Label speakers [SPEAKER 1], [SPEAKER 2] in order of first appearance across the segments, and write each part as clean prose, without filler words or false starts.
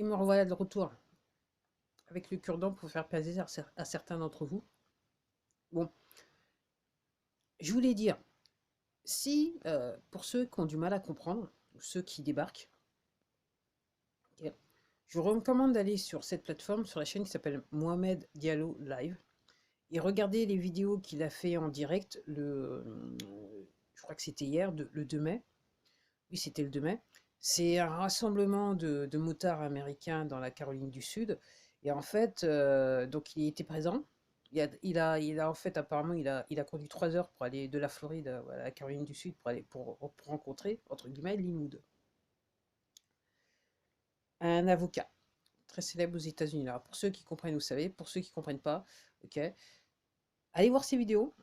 [SPEAKER 1] Et me revoilà de retour avec le cure-dent pour faire plaisir à certains d'entre vous. Bon, je voulais dire, si pour ceux qui ont du mal à comprendre, ou ceux qui débarquent, ok, je vous recommande d'aller sur cette plateforme, sur la chaîne qui s'appelle Mohamed Diallo Live, et regarder les vidéos qu'il a fait en direct je crois que c'était hier, le 2 mai. Oui, c'était le 2 mai. C'est un rassemblement de motards américains dans la Caroline du Sud. Et en fait, donc il était présent. En fait, apparemment, il a conduit 3 heures pour aller de la Floride à la Caroline du Sud pour rencontrer, entre guillemets, Lin Wood, un avocat très célèbre aux États-Unis. Alors, pour ceux qui comprennent, vous savez. Pour ceux qui ne comprennent pas, ok, allez voir ces vidéos.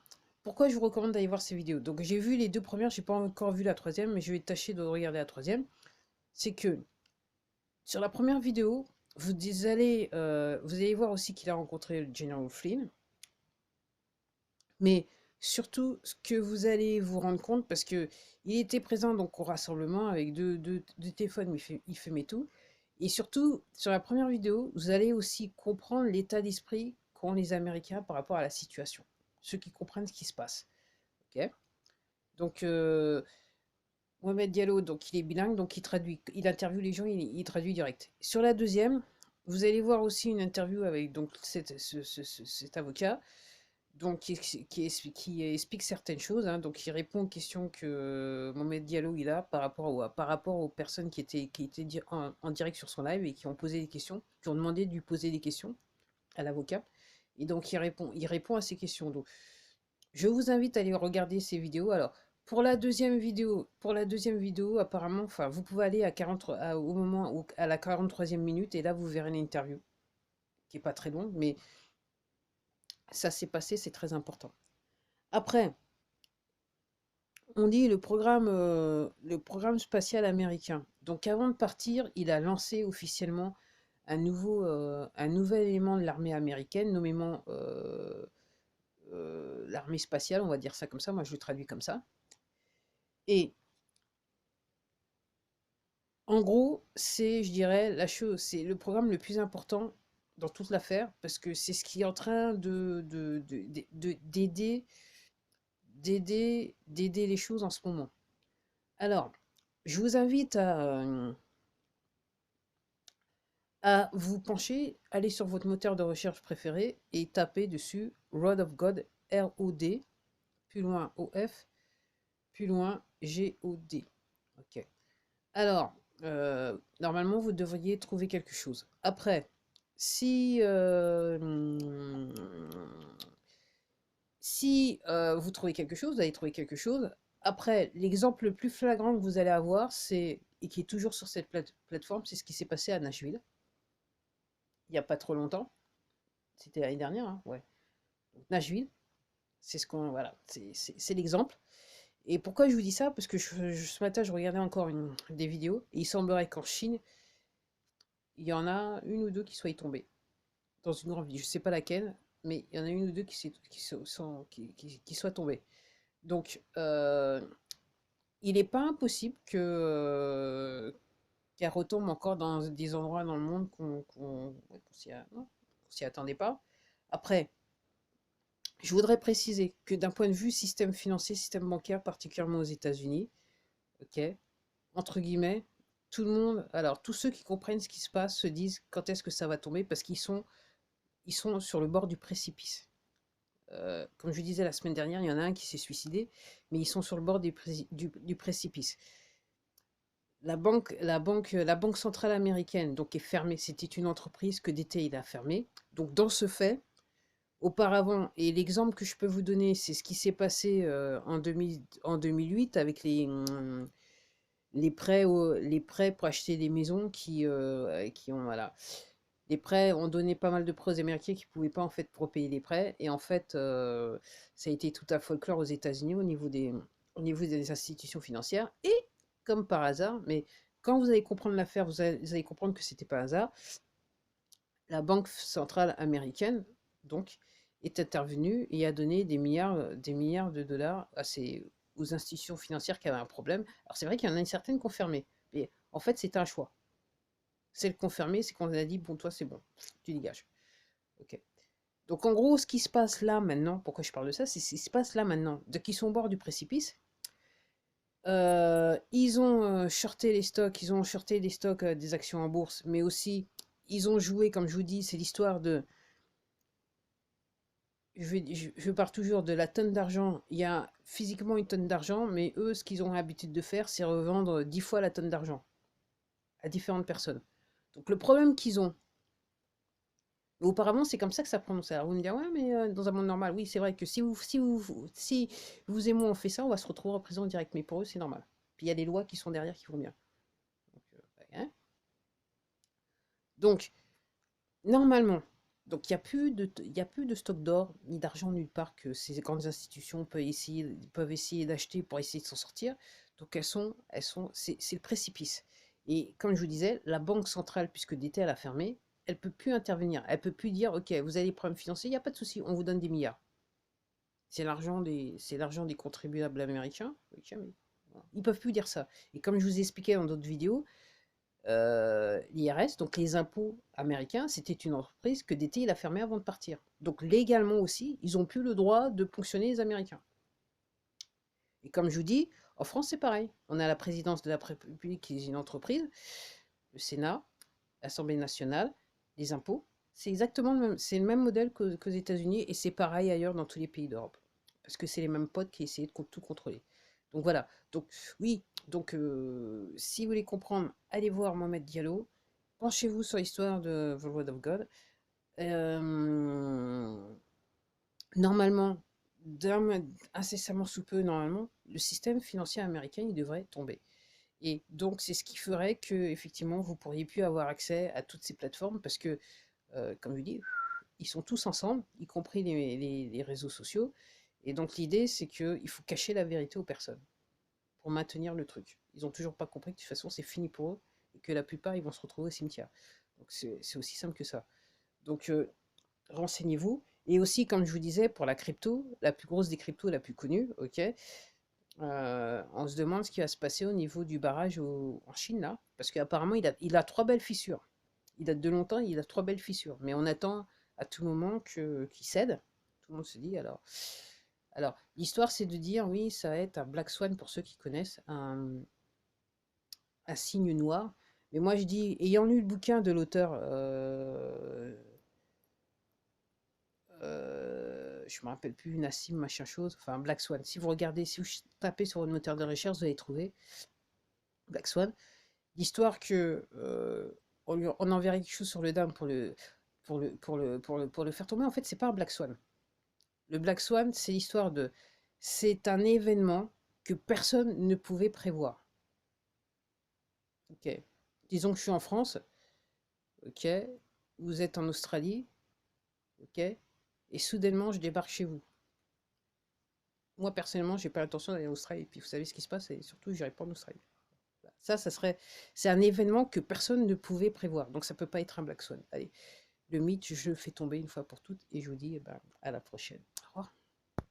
[SPEAKER 1] Pourquoi je vous recommande d'aller voir ces vidéos? Donc, j'ai vu les deux premières, j'ai pas encore vu la troisième, mais je vais tâcher de regarder la troisième. C'est que sur la première vidéo, vous allez voir aussi qu'il a rencontré le General Flynn, mais surtout ce que vous allez vous rendre compte, parce que il était présent donc au rassemblement avec deux téléphones, il filmait tout, et surtout sur la première vidéo, vous allez aussi comprendre l'état d'esprit qu'ont les Américains par rapport à la situation, ceux qui comprennent ce qui se passe. Ok. Donc Mohamed Diallo, donc il est bilingue, donc il traduit, il interviewe les gens, il traduit direct. Sur la deuxième, vous allez voir aussi une interview avec donc cet avocat, donc qui explique certaines choses, hein, donc il répond aux questions que Mohamed Diallo il a par rapport aux personnes qui étaient en direct sur son live et qui ont posé des questions, qui ont demandé de lui poser des questions à l'avocat. Et donc il répond à ces questions. Donc je vous invite à aller regarder ces vidéos. Alors, pour la deuxième vidéo, apparemment, enfin, vous pouvez aller au moment à la 43e minute et là, vous verrez l'interview, qui est pas très longue, mais ça s'est passé, c'est très important. Après, on dit le programme spatial américain. Donc, avant de partir, il a lancé officiellement un nouvel élément de l'armée américaine, nommément l'armée spatiale, on va dire ça comme ça. Moi, je le traduis comme ça. Et en gros, je dirais, c'est le programme le plus important dans toute l'affaire parce que c'est ce qui est en train d'aider les choses en ce moment. Alors, je vous invite à vous pencher, aller sur votre moteur de recherche préféré et taper dessus Rod of God, R-O-D, plus loin O-F, plus loin G-O-D. Ok. Alors, normalement, vous devriez trouver quelque chose. Après, si, vous trouvez quelque chose, vous allez trouver quelque chose. Après, l'exemple le plus flagrant que vous allez avoir, et qui est toujours sur cette plateforme, c'est ce qui s'est passé à Nashville, il n'y a pas trop longtemps. C'était l'année dernière, hein, ouais. Donc, Nashville, voilà, c'est l'exemple. Et pourquoi je vous dis ça? Parce que ce matin, je regardais encore des vidéos, et il semblerait qu'en Chine, il y en a une ou deux qui soient tombées dans une grande ville. Je ne sais pas laquelle, mais il y en a une ou deux qui soient tombées. Donc, il n'est pas impossible qu'elle retombe encore dans des endroits dans le monde qu'on non, qu'on s'y attendait pas. Après, je voudrais préciser que d'un point de vue système financier, système bancaire, particulièrement aux États-Unis, ok, entre guillemets, tout le monde, alors tous ceux qui comprennent ce qui se passe se disent quand est-ce que ça va tomber parce qu'ils sont sur le bord du précipice. Comme je disais la semaine dernière, il y en a un qui s'est suicidé, mais ils sont sur le bord du précipice. La banque centrale américaine donc est fermée. C'était une entreprise que d'été il a fermée. Donc dans ce fait, auparavant, et l'exemple que je peux vous donner, c'est ce qui s'est passé en 2008 avec les prêts pour acheter des maisons qui ont voilà. Les prêts ont donné pas mal de prêts aux Américains qui ne pouvaient pas en fait pour payer les prêts. Et en fait, ça a été tout un folklore aux États-Unis au niveau des institutions financières. Et comme par hasard, mais quand vous allez comprendre l'affaire, vous allez comprendre que c'était pas hasard. La Banque centrale américaine, donc, est intervenue et a donné des milliards de dollars aux institutions financières qui avaient un problème. Alors c'est vrai qu'il y en a une certaine confirmée, mais en fait c'était un choix. C'est le confirmé, c'est qu'on a dit, bon, toi, c'est bon, tu dégages. Ok. Donc, en gros, ce qui se passe là maintenant, pourquoi je parle de ça, c'est ce qui se passe là maintenant. Dès qu'ils sont au bord du précipice, ils ont shorté les stocks, ils ont shorté les stocks des actions en bourse, mais aussi, ils ont joué, comme je vous dis, c'est l'histoire de je pars toujours de la tonne d'argent. Il y a physiquement une tonne d'argent, mais eux, ce qu'ils ont l'habitude de faire, c'est revendre 10 fois la tonne d'argent à différentes personnes. Donc le problème qu'ils ont, auparavant, c'est comme ça que ça prononçait. Alors vous me direz, ouais, mais dans un monde normal, oui, c'est vrai que si vous et moi on fait ça, on va se retrouver en prison direct. Mais pour eux, c'est normal. Puis il y a des lois qui sont derrière qui vont bien. Donc, hein. Donc, normalement, donc il y a plus de stock d'or ni d'argent nulle part que ces grandes institutions peuvent essayer d'acheter pour essayer de s'en sortir. Donc c'est le précipice. Et comme je vous disais, la banque centrale, puisque d'été elle a fermé, elle peut plus intervenir. Elle peut plus dire, ok, vous avez des problèmes financiers, il n'y a pas de souci, on vous donne des milliards. C'est l'argent des contribuables américains. Ok, mais voilà. Ils peuvent plus dire ça. Et comme je vous ai expliqué dans d'autres vidéos, l'IRS, donc les impôts américains, c'était une entreprise que d'été il a fermé avant de partir. Donc légalement aussi, ils n'ont plus le droit de ponctionner les Américains. Et comme je vous dis, en France c'est pareil. On a la présidence de la République qui est une entreprise, le Sénat, l'Assemblée nationale, les impôts. C'est exactement le même, c'est le même modèle qu'aux États-Unis et c'est pareil ailleurs dans tous les pays d'Europe. Parce que c'est les mêmes potes qui essayaient de tout contrôler. Donc voilà. Donc oui, donc si vous voulez comprendre, allez voir Mohamed Diallo. Penchez-vous sur l'histoire de The Word of God. Euh, Normalement, incessamment sous peu, normalement, le système financier américain, il devrait tomber. Et donc, c'est ce qui ferait que, effectivement, vous pourriez plus avoir accès à toutes ces plateformes parce que, comme je dis, ils sont tous ensemble, y compris les réseaux sociaux. Et donc, l'idée, c'est qu'il faut cacher la vérité aux personnes pour maintenir le truc. Ils n'ont toujours pas compris que de toute façon, c'est fini pour eux et que la plupart, ils vont se retrouver au cimetière. Donc, c'est aussi simple que ça. Donc, renseignez-vous. Et aussi, comme je vous disais, pour la crypto, la plus grosse des cryptos, la plus connue, ok, on se demande ce qui va se passer au niveau du barrage en Chine, là, parce qu'apparemment, il a trois belles fissures. Il date de longtemps, il a trois belles fissures, mais on attend à tout moment qu'il cède. Tout le monde se dit, alors l'histoire, c'est de dire, oui, ça va être un Black Swan, pour ceux qui connaissent, un signe noir. Mais moi, je dis, ayant lu le bouquin de l'auteur je me rappelle plus, Nassim, machin chose, enfin Black Swan. Si vous regardez, si vous tapez sur votre moteur de recherche, vous allez trouver Black Swan. L'histoire que on enverrait quelque chose sur le dame pour le faire tomber. En fait, c'est pas un Black Swan. Le Black Swan, c'est l'histoire de, c'est un événement que personne ne pouvait prévoir. Ok. Disons que je suis en France. Ok. Vous êtes en Australie. Ok. Et soudainement, je débarque chez vous. Moi, personnellement, j'ai pas l'intention d'aller en Australie. Et puis, vous savez ce qui se passe, et surtout, j'irai pas en Australie. Voilà. Ça serait, c'est un événement que personne ne pouvait prévoir. Donc, ça peut pas être un Black Swan. Allez, le mythe, je le fais tomber une fois pour toutes, et je vous dis, eh ben, à la prochaine.